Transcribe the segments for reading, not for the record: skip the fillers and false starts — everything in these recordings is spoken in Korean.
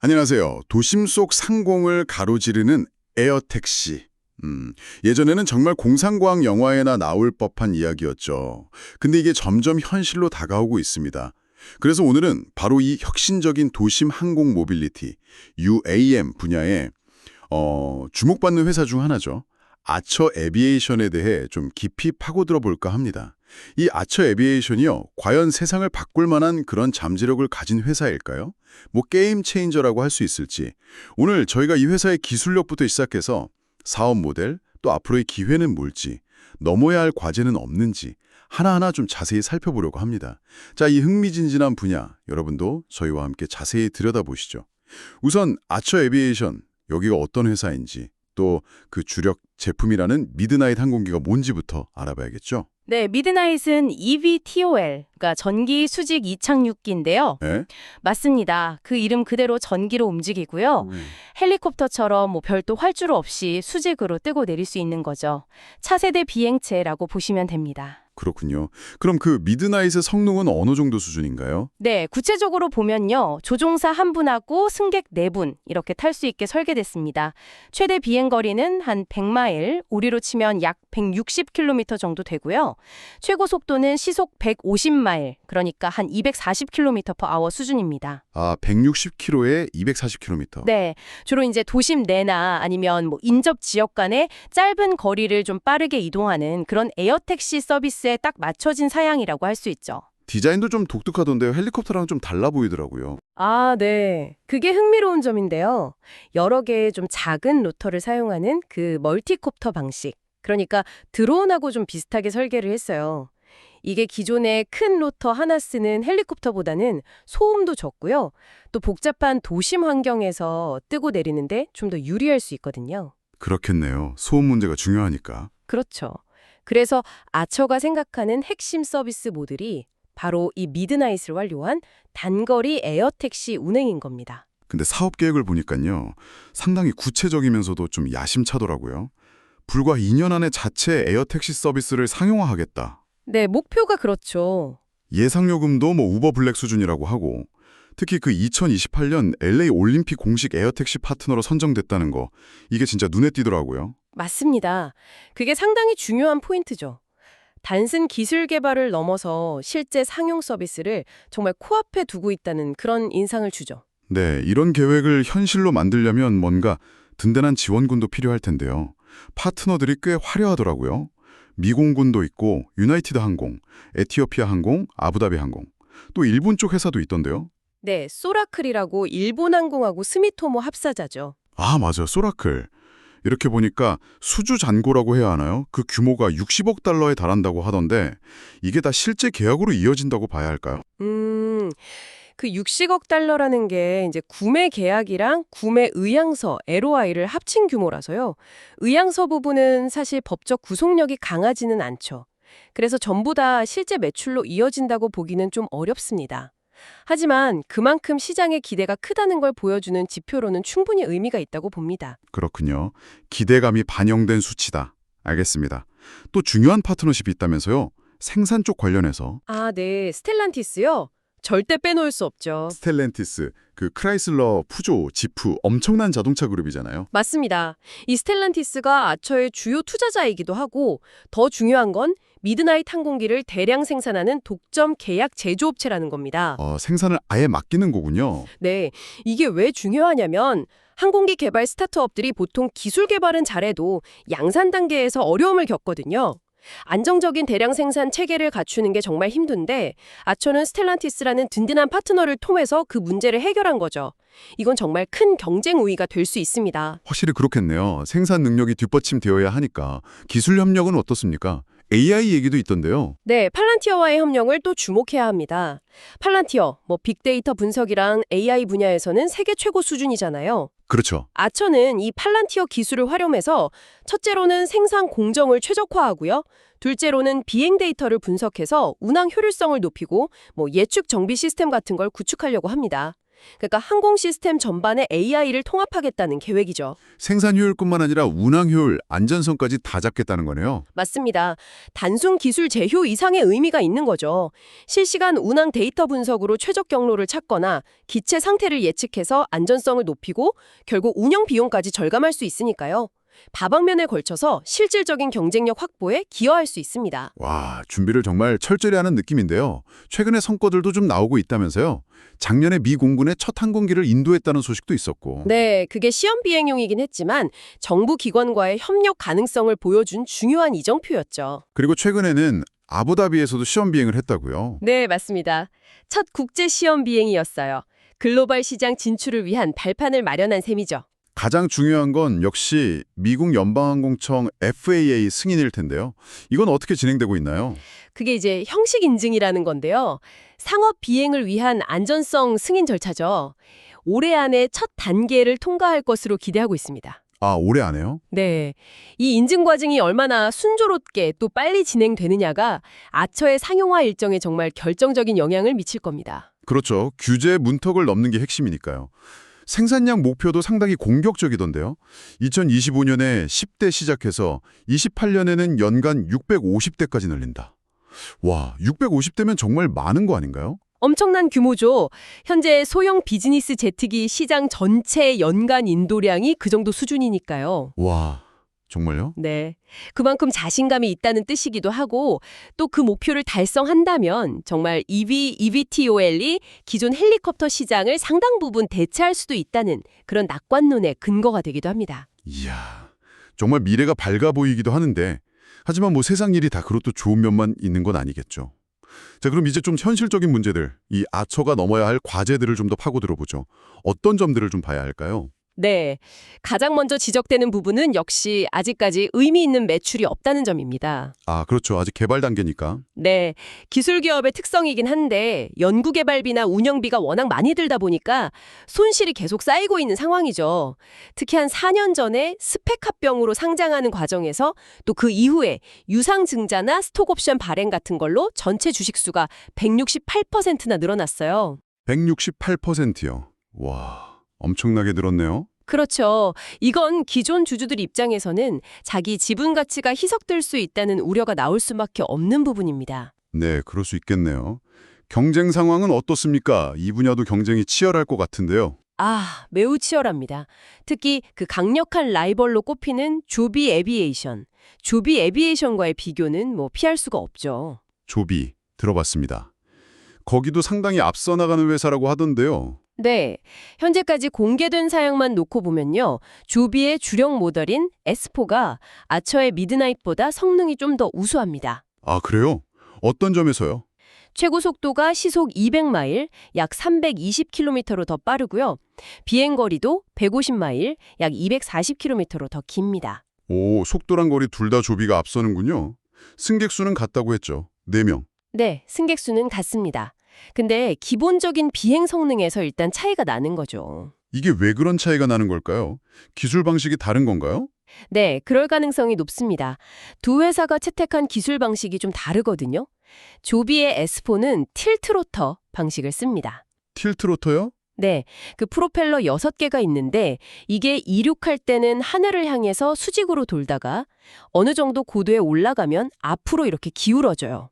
안녕하세요. 도심 속 상공을 가로지르는 에어택시. 예전에는 정말 공상과학 영화에나 나올 법한 이야기였죠. 근데 이게 점점 현실로 다가오고 있습니다. 그래서 오늘은 바로 이 혁신적인 도심 항공 모빌리티, UAM 분야에 주목받는 회사 중 하나죠. 아처 에비에이션에 대해 좀 깊이 파고들어 볼까 합니다. 이 아처 에비에이션이요, 과연 세상을 바꿀 만한 그런 잠재력을 가진 회사일까요? 뭐 게임 체인저라고 할 수 있을지. 오늘 저희가 이 회사의 기술력부터 시작해서 사업 모델, 또 앞으로의 기회는 뭘지, 넘어야 할 과제는 없는지 하나하나 좀 자세히 살펴보려고 합니다. 자, 이 흥미진진한 분야, 여러분도 저희와 함께 자세히 들여다보시죠. 우선 아처 에비에이션, 여기가 어떤 회사인지, 또 그 주력 제품이라는 미드나잇 항공기가 뭔지부터 알아봐야겠죠? 네, 미드나잇은 EVTOL, 그러니까 전기 수직 이착륙기인데요. 네? 맞습니다. 그 이름 그대로 전기로 움직이고요. 헬리콥터처럼 별도 활주로 없이 수직으로 뜨고 내릴 수 있는 거죠. 차세대 비행체라고 보시면 됩니다. 그렇군요. 그럼 그 미드나잇의 성능은 어느 정도 수준인가요? 네, 구체적으로 보면요. 조종사 한 분하고 승객 4분 이렇게 탈 수 있게 설계됐습니다. 최대 비행거리는 한 100마일, 우리로 치면 약 160km 정도 되고요. 최고 속도는 시속 150마일, 그러니까 한 240km/h 수준입니다. 아, 160km에 240km. 네, 주로 이제 도심 내나 아니면 인접 지역 간의 짧은 거리를 좀 빠르게 이동하는 그런 에어택시 서비스에 딱 맞춰진 사양이라고 할 수 있죠. 디자인도 좀 독특하던데요. 헬리콥터랑 좀 달라 보이더라고요. 아, 네. 그게 흥미로운 점인데요. 여러 개의 좀 작은 로터를 사용하는 그 멀티콥터 방식. 그러니까 드론하고 좀 비슷하게 설계를 했어요. 이게 기존의 큰 로터 하나 쓰는 헬리콥터보다는 소음도 적고요. 또 복잡한 도심 환경에서 뜨고 내리는데 좀 더 유리할 수 있거든요. 그렇겠네요. 소음 문제가 중요하니까. 그렇죠. 그래서 아처가 생각하는 핵심 서비스 모델이 바로 이 미드나잇을 완료한 단거리 에어택시 운행인 겁니다. 근데 사업 계획을 보니까요. 상당히 구체적이면서도 좀 야심차더라고요. 불과 2년 안에 자체 에어택시 서비스를 상용화하겠다. 네, 목표가 그렇죠. 예상 요금도 우버 블랙 수준이라고 하고, 특히 그 2028년 LA 올림픽 공식 에어택시 파트너로 선정됐다는 거, 이게 진짜 눈에 띄더라고요. 맞습니다. 그게 상당히 중요한 포인트죠. 단순 기술 개발을 넘어서 실제 상용 서비스를 정말 코앞에 두고 있다는 그런 인상을 주죠. 네, 이런 계획을 현실로 만들려면 뭔가 든든한 지원군도 필요할 텐데요. 파트너들이 꽤 화려하더라고요. 미공군도 있고 유나이티드 항공, 에티오피아 항공, 아부다비 항공, 또 일본 쪽 회사도 있던데요. 네, 소라클이라고 일본 항공하고 스미토모 합사자죠. 아, 맞아요. 소라클. 이렇게 보니까 수주 잔고라고 해야 하나요? 그 규모가 60억 달러에 달한다고 하던데 이게 다 실제 계약으로 이어진다고 봐야 할까요? 그 60억 달러라는 게 이제 구매 계약이랑 구매 의향서, LOI를 합친 규모라서요. 의향서 부분은 사실 법적 구속력이 강하지는 않죠. 그래서 전부 다 실제 매출로 이어진다고 보기는 좀 어렵습니다. 하지만 그만큼 시장의 기대가 크다는 걸 보여주는 지표로는 충분히 의미가 있다고 봅니다. 그렇군요. 기대감이 반영된 수치다. 알겠습니다. 또 중요한 파트너십이 있다면서요? 생산 쪽 관련해서. 아, 네. 스텔란티스요? 절대 빼놓을 수 없죠. 스텔렌티스, 그 크라이슬러, 푸조, 지프 엄청난 자동차 그룹이잖아요. 맞습니다. 이 스텔란티스가 아처의 주요 투자자이기도 하고 더 중요한 건 미드나잇 항공기를 대량 생산하는 독점 계약 제조업체라는 겁니다. 생산을 아예 맡기는 거군요. 네, 이게 왜 중요하냐면 항공기 개발 스타트업들이 보통 기술 개발은 잘해도 양산 단계에서 어려움을 겪거든요. 안정적인 대량 생산 체계를 갖추는 게 정말 힘든데 아처는 스텔란티스라는 든든한 파트너를 통해서 그 문제를 해결한 거죠. 이건 정말 큰 경쟁 우위가 될 수 있습니다. 확실히 그렇겠네요. 생산 능력이 뒷받침되어야 하니까. 기술 협력은 어떻습니까? AI 얘기도 있던데요. 네, 팔란티어와의 협력을 또 주목해야 합니다. 팔란티어, 빅데이터 분석이랑 AI 분야에서는 세계 최고 수준이잖아요. 그렇죠. 아처는 이 팔란티어 기술을 활용해서 첫째로는 생산 공정을 최적화하고요. 둘째로는 비행 데이터를 분석해서 운항 효율성을 높이고 예측 정비 시스템 같은 걸 구축하려고 합니다. 그러니까 항공 시스템 전반에 AI를 통합하겠다는 계획이죠. 생산 효율뿐만 아니라 운항 효율, 안전성까지 다 잡겠다는 거네요. 맞습니다. 단순 기술 제휴 이상의 의미가 있는 거죠. 실시간 운항 데이터 분석으로 최적 경로를 찾거나 기체 상태를 예측해서 안전성을 높이고 결국 운영 비용까지 절감할 수 있으니까요. 다방면에 걸쳐서 실질적인 경쟁력 확보에 기여할 수 있습니다. 와, 준비를 정말 철저히 하는 느낌인데요. 최근에 성과들도 좀 나오고 있다면서요. 작년에 미 공군의 첫 항공기를 인도했다는 소식도 있었고. 네, 그게 시험 비행용이긴 했지만 정부 기관과의 협력 가능성을 보여준 중요한 이정표였죠. 그리고 최근에는 아부다비에서도 시험 비행을 했다고요. 네, 맞습니다. 첫 국제 시험 비행이었어요. 글로벌 시장 진출을 위한 발판을 마련한 셈이죠. 가장 중요한 건 역시 미국 연방항공청 FAA 승인일 텐데요. 이건 어떻게 진행되고 있나요? 그게 이제 형식 인증이라는 건데요. 상업 비행을 위한 안전성 승인 절차죠. 올해 안에 첫 단계를 통과할 것으로 기대하고 있습니다. 아, 올해 안 해요? 네. 이 인증 과정이 얼마나 순조롭게 또 빨리 진행되느냐가 아처의 상용화 일정에 정말 결정적인 영향을 미칠 겁니다. 그렇죠. 규제 문턱을 넘는 게 핵심이니까요. 생산량 목표도 상당히 공격적이던데요. 2025년에 10대 시작해서 28년에는 연간 650대까지 늘린다. 와, 650대면 정말 많은 거 아닌가요? 엄청난 규모죠. 현재 소형 비즈니스 제트기 시장 전체 연간 인도량이 그 정도 수준이니까요. 와, 정말요? 네. 그만큼 자신감이 있다는 뜻이기도 하고 또 그 목표를 달성한다면 정말 eVTOL이 기존 헬리콥터 시장을 상당 부분 대체할 수도 있다는 그런 낙관론의 근거가 되기도 합니다. 이야, 정말 미래가 밝아 보이기도 하는데 하지만 뭐 세상 일이 다 그렇도 좋은 면만 있는 건 아니겠죠. 자, 그럼 이제 좀 현실적인 문제들, 이 아처가 넘어야 할 과제들을 좀 더 파고 들어보죠. 어떤 점들을 좀 봐야 할까요? 네. 가장 먼저 지적되는 부분은 역시 아직까지 의미 있는 매출이 없다는 점입니다. 아, 그렇죠. 아직 개발 단계니까. 네. 기술 기업의 특성이긴 한데 연구개발비나 운영비가 워낙 많이 들다 보니까 손실이 계속 쌓이고 있는 상황이죠. 특히 한 4년 전에 스펙 합병으로 상장하는 과정에서 또 그 이후에 유상증자나 스톡옵션 발행 같은 걸로 전체 주식수가 168%나 늘어났어요. 168%요. 와, 엄청나게 늘었네요. 그렇죠. 이건 기존 주주들 입장에서는 자기 지분 가치가 희석될 수 있다는 우려가 나올 수밖에 없는 부분입니다. 네, 그럴 수 있겠네요. 경쟁 상황은 어떻습니까? 이 분야도 경쟁이 치열할 것 같은데요. 아, 매우 치열합니다. 특히 그 강력한 라이벌로 꼽히는 조비 에비에이션. 조비 에비에이션과의 비교는 뭐 피할 수가 없죠. 조비, 들어봤습니다. 거기도 상당히 앞서 나가는 회사라고 하던데요. 네, 현재까지 공개된 사양만 놓고 보면요. 조비의 주력 모델인 S4가 아처의 미드나잇보다 성능이 좀 더 우수합니다. 아, 그래요? 어떤 점에서요? 최고 속도가 시속 200마일, 약 320km로 더 빠르고요. 비행거리도 150마일, 약 240km로 더 깁니다. 오, 속도랑 거리 둘 다 조비가 앞서는군요. 승객 수는 같다고 했죠. 4명. 네, 승객 수는 같습니다. 근데 기본적인 비행 성능에서 일단 차이가 나는 거죠. 이게 왜 그런 차이가 나는 걸까요? 기술 방식이 다른 건가요? 네, 그럴 가능성이 높습니다. 두 회사가 채택한 기술 방식이 좀 다르거든요. 조비의 S4는 틸트 로터 방식을 씁니다. 틸트 로터요? 네, 그 프로펠러 6개가 있는데 이게 이륙할 때는 하늘을 향해서 수직으로 돌다가 어느 정도 고도에 올라가면 앞으로 이렇게 기울어져요.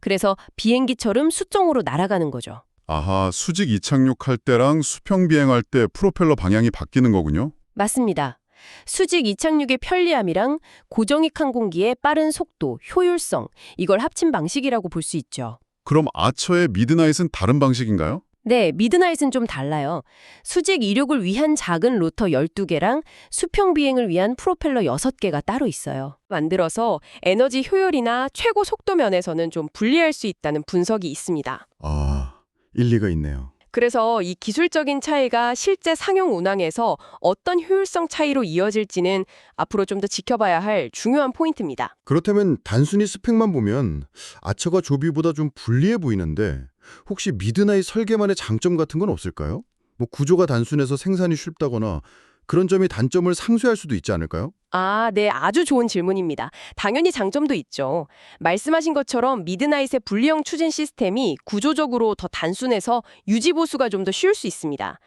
그래서 비행기처럼 수정으로 날아가는 거죠. 아하, 수직 이착륙할 때랑 수평 비행할 때 프로펠러 방향이 바뀌는 거군요. 맞습니다. 수직 이착륙의 편리함이랑 고정익 항공기의 빠른 속도, 효율성, 이걸 합친 방식이라고 볼 수 있죠. 그럼 아처의 미드나잇은 다른 방식인가요? 네, 미드나잇은 좀 달라요. 수직 이륙을 위한 작은 로터 12개랑 수평 비행을 위한 프로펠러 6개가 따로 있어요. 만들어서 에너지 효율이나 최고 속도 면에서는 좀 불리할 수 있다는 분석이 있습니다. 아, 일리가 있네요. 그래서 이 기술적인 차이가 실제 상용 운항에서 어떤 효율성 차이로 이어질지는 앞으로 좀 더 지켜봐야 할 중요한 포인트입니다. 그렇다면 단순히 스펙만 보면 아처가 조비보다 좀 불리해 보이는데 혹시 미드나잇 설계만의 장점 같은 건 없을까요? 뭐 구조가 단순해서 생산이 쉽다거나 그런 점이 단점을 상쇄할 수도 있지 않을까요? 아, 네, 아주 좋은 질문입니다. 당연히 장점도 있죠. 말씀하신 것처럼 미드나잇의 분리형 추진 시스템이 구조적으로 더 단순해서 유지 보수가 좀 더 쉬울 수 있습니다.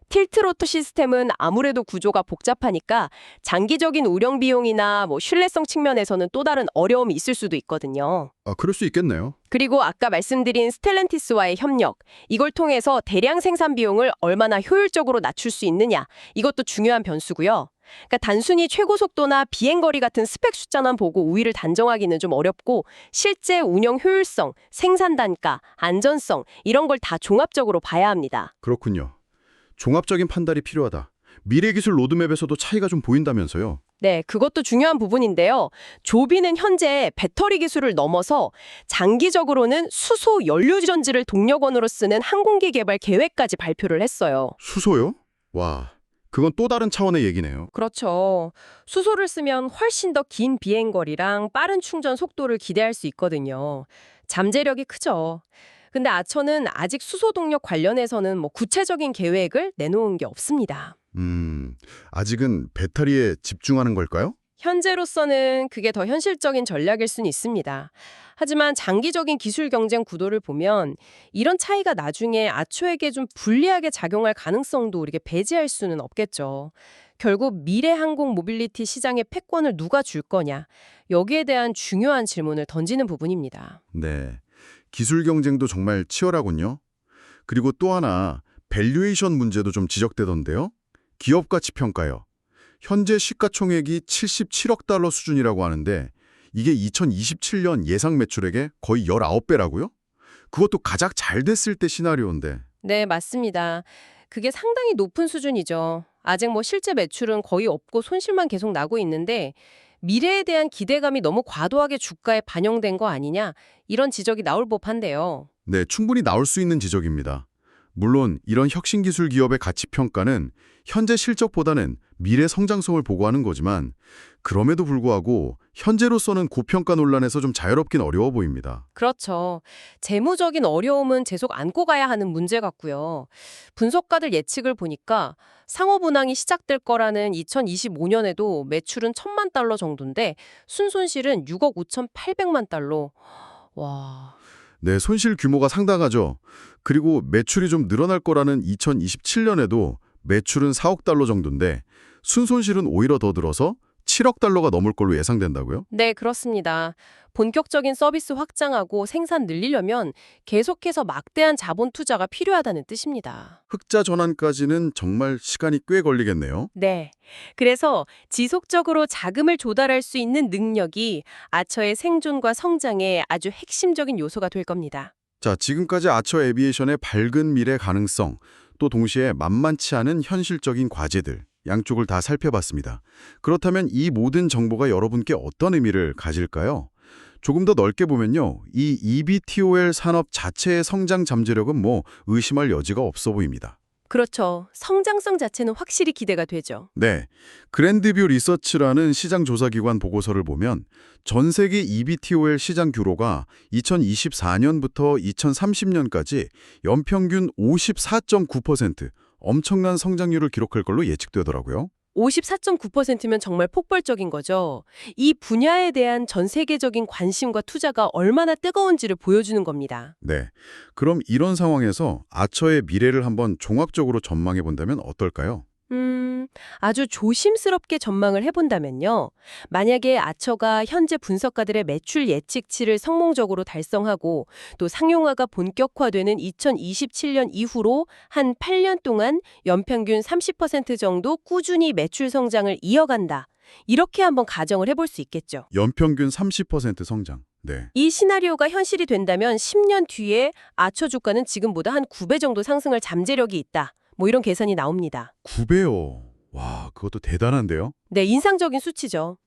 틸트 로터 시스템은 아무래도 구조가 복잡하니까 장기적인 운영 비용이나 신뢰성 측면에서는 또 다른 어려움이 있을 수도 있거든요. 아, 그럴 수 있겠네요. 그리고 아까 말씀드린 스텔란티스와의 협력, 이걸 통해서 대량 생산 비용을 얼마나 효율적으로 낮출 수 있느냐, 이것도 중요한 변수고요. 그러니까 단순히 최고 속도나 비행거리 같은 스펙 숫자만 보고 우위를 단정하기는 좀 어렵고 실제 운영 효율성, 생산 단가, 안전성 이런 걸 다 종합적으로 봐야 합니다. 그렇군요. 종합적인 판단이 필요하다. 미래 기술 로드맵에서도 차이가 좀 보인다면서요. 네, 그것도 중요한 부분인데요. 조비는 현재 배터리 기술을 넘어서 장기적으로는 수소 연료전지를 동력원으로 쓰는 항공기 개발 계획까지 발표를 했어요. 수소요? 와, 그건 또 다른 차원의 얘기네요. 그렇죠. 수소를 쓰면 훨씬 더 긴 비행거리랑 빠른 충전 속도를 기대할 수 있거든요. 잠재력이 크죠. 근데 아처는 아직 수소 동력 관련해서는 구체적인 계획을 내놓은 게 없습니다. 아직은 배터리에 집중하는 걸까요? 현재로서는 그게 더 현실적인 전략일 수는 있습니다. 하지만 장기적인 기술 경쟁 구도를 보면 이런 차이가 나중에 아초에게 좀 불리하게 작용할 가능성도 우리가 배제할 수는 없겠죠. 결국 미래 항공 모빌리티 시장의 패권을 누가 줄 거냐, 여기에 대한 중요한 질문을 던지는 부분입니다. 네. 기술 경쟁도 정말 치열하군요. 그리고 또 하나, 밸류에이션 문제도 좀 지적되던데요. 기업 가치 평가요. 현재 시가총액이 77억 달러 수준이라고 하는데 이게 2027년 예상 매출액의 거의 19배라고요? 그것도 가장 잘 됐을 때 시나리오인데. 네, 맞습니다. 그게 상당히 높은 수준이죠. 아직 실제 매출은 거의 없고 손실만 계속 나고 있는데 미래에 대한 기대감이 너무 과도하게 주가에 반영된 거 아니냐, 이런 지적이 나올 법한데요. 네, 충분히 나올 수 있는 지적입니다. 물론 이런 혁신기술 기업의 가치 평가는 현재 실적보다는 미래 성장성을 보고하는 거지만 그럼에도 불구하고 현재로서는 고평가 논란에서 좀 자유롭긴 어려워 보입니다. 그렇죠. 재무적인 어려움은 계속 안고 가야 하는 문제 같고요. 분석가들 예측을 보니까 상호분황이 시작될 거라는 2025년에도 매출은 1,000만 달러 정도인데 순손실은 6억 5,800만 달러. 와... 네, 손실 규모가 상당하죠. 그리고 매출이 좀 늘어날 거라는 2027년에도 매출은 4억 달러 정도인데 순손실은 오히려 더 들어서 7억 달러가 넘을 걸로 예상된다고요? 네, 그렇습니다. 본격적인 서비스 확장하고 생산 늘리려면 계속해서 막대한 자본 투자가 필요하다는 뜻입니다. 흑자 전환까지는 정말 시간이 꽤 걸리겠네요. 네. 그래서 지속적으로 자금을 조달할 수 있는 능력이 아처의 생존과 성장에 아주 핵심적인 요소가 될 겁니다. 자, 지금까지 아처 에비에이션의 밝은 미래 가능성, 또 동시에 만만치 않은 현실적인 과제들, 양쪽을 다 살펴봤습니다. 그렇다면 이 모든 정보가 여러분께 어떤 의미를 가질까요? 조금 더 넓게 보면요, 이 eVTOL 산업 자체의 성장 잠재력은 의심할 여지가 없어 보입니다. 그렇죠. 성장성 자체는 확실히 기대가 되죠. 네, 그랜드뷰 리서치라는 시장 조사기관 보고서를 보면 전 세계 eVTOL 시장 규모가 2024년부터 2030년까지 연평균 54.9%, 엄청난 성장률을 기록할 걸로 예측되더라고요. 54.9%면 정말 폭발적인 거죠. 이 분야에 대한 전 세계적인 관심과 투자가 얼마나 뜨거운지를 보여주는 겁니다. 네, 그럼 이런 상황에서 아처의 미래를 한번 종합적으로 전망해 본다면 어떨까요? 아주 조심스럽게 전망을 해본다면요. 만약에 아처가 현재 분석가들의 매출 예측치를 성공적으로 달성하고 또 상용화가 본격화되는 2027년 이후로 한 8년 동안 연평균 30% 정도 꾸준히 매출 성장을 이어간다. 이렇게 한번 가정을 해볼 수 있겠죠. 연평균 30% 성장. 네. 이 시나리오가 현실이 된다면 10년 뒤에 아처 주가는 지금보다 한 9배 정도 상승할 잠재력이 있다. 이런 계산이 나옵니다. 9배요. 와, 그것도 대단한데요? 네, 인상적인 수치죠.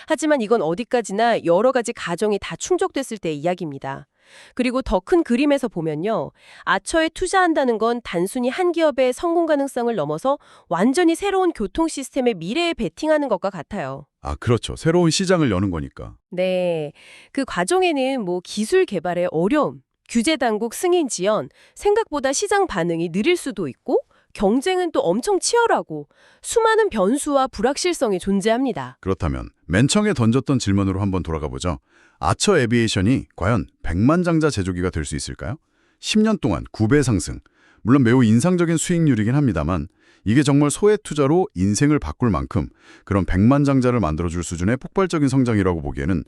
하지만 이건 어디까지나 여러 가지 가정이 다 충족됐을 때의 이야기입니다. 그리고 더 큰 그림에서 보면요. 아처에 투자한다는 건 단순히 한 기업의 성공 가능성을 넘어서 완전히 새로운 교통 시스템의 미래에 베팅하는 것과 같아요. 아, 그렇죠. 새로운 시장을 여는 거니까. 네, 그 과정에는 기술 개발의 어려움, 규제 당국 승인 지연, 생각보다 시장 반응이 느릴 수도 있고 경쟁은 또 엄청 치열하고 수많은 변수와 불확실성이 존재합니다. 그렇다면 맨 처음에 던졌던 질문으로 한번 돌아가 보죠. 아처 에비에이션이 과연 100만 장자 제조기가 될 수 있을까요? 10년 동안 9배 상승. 물론 매우 인상적인 수익률이긴 합니다만 이게 정말 소액 투자로 인생을 바꿀 만큼 그런 100만 장자를 만들어줄 수준의 폭발적인 성장이라고 보기에는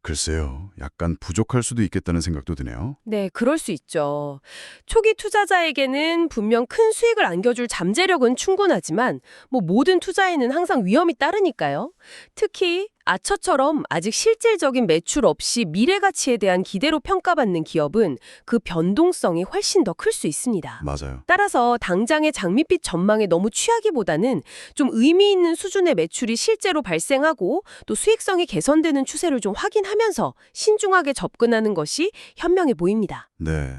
글쎄요, 약간 부족할 수도 있겠다는 생각도 드네요. 네, 그럴 수 있죠. 초기 투자자에게는 분명 큰 수익을 안겨줄 잠재력은 충분하지만 모든 투자에는 항상 위험이 따르니까요. 특히 아처처럼 아직 실질적인 매출 없이 미래 가치에 대한 기대로 평가받는 기업은 그 변동성이 훨씬 더 클 수 있습니다. 맞아요. 따라서 당장의 장밋빛 전망에 너무 취하기보다는 좀 의미 있는 수준의 매출이 실제로 발생하고 또 수익성이 개선되는 추세를 좀 확인하면서 신중하게 접근하는 것이 현명해 보입니다. 네,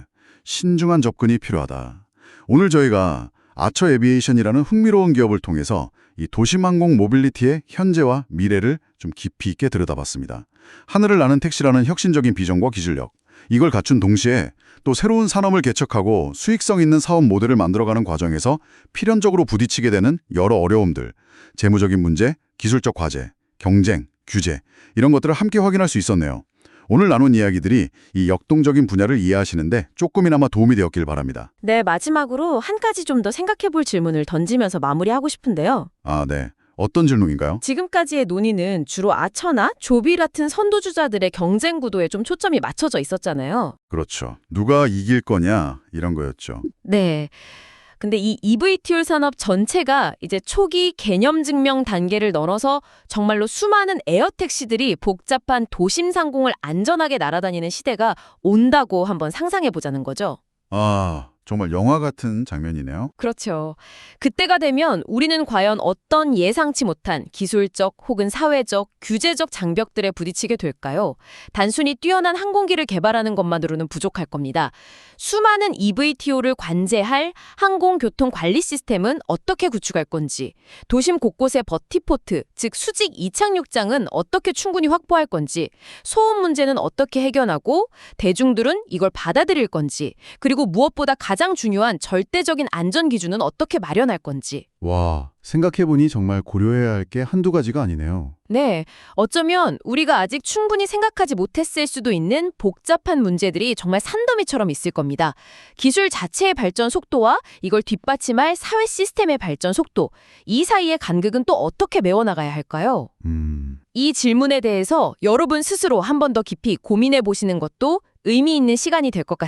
신중한 접근이 필요하다. 오늘 저희가 아처 에비에이션이라는 흥미로운 기업을 통해서 이 도심항공 모빌리티의 현재와 미래를 좀 깊이 있게 들여다봤습니다. 하늘을 나는 택시라는 혁신적인 비전과 기술력, 이걸 갖춘 동시에 또 새로운 산업을 개척하고 수익성 있는 사업 모델을 만들어가는 과정에서 필연적으로 부딪히게 되는 여러 어려움들, 재무적인 문제, 기술적 과제, 경쟁, 규제 이런 것들을 함께 확인할 수 있었네요. 오늘 나눈 이야기들이 이 역동적인 분야를 이해하시는데 조금이나마 도움이 되었길 바랍니다. 네, 마지막으로 한 가지 좀 더 생각해 볼 질문을 던지면서 마무리하고 싶은데요. 아, 네. 어떤 질문인가요? 지금까지의 논의는 주로 아처나 조비 같은 선도주자들의 경쟁 구도에 좀 초점이 맞춰져 있었잖아요. 그렇죠. 누가 이길 거냐 이런 거였죠. 네. 근데 이 EVTOL 산업 전체가 이제 초기 개념 증명 단계를 넘어서 정말로 수많은 에어택시들이 복잡한 도심 상공을 안전하게 날아다니는 시대가 온다고 한번 상상해 보자는 거죠. 아, 정말 영화 같은 장면이네요. 그렇죠. 그때가 되면 우리는 과연 어떤 예상치 못한 기술적 혹은 사회적, 규제적 장벽들에 부딪히게 될까요? 단순히 뛰어난 항공기를 개발하는 것만으로는 부족할 겁니다. 수많은 EVTO를 관제할 항공교통 관리 시스템은 어떻게 구축할 건지, 도심 곳곳의 버티포트, 즉 수직 이착륙장은 어떻게 충분히 확보할 건지, 소음 문제는 어떻게 해결하고 대중들은 이걸 받아들일 건지, 그리고 무엇보다 가장 중요한 절대적인 안전 기준은 어떻게 마련할 건지. 와, 생각해보니 정말 고려해야 할 게 한두 가지가 아니네요. 네, 어쩌면 우리가 아직 충분히 생각하지 못했을 수도 있는 복잡한 문제들이 정말 산더미처럼 있을 겁니다. 기술 자체의 발전 속도와 이걸 뒷받침할 사회 시스템의 발전 속도, 이 사이의 간극은 또 어떻게 메워나가야 할까요? 이 질문에 대해서 여러분 스스로 한 번 더 깊이 고민해 보시는 것도 의미 있는 시간이 될 것 같습니다.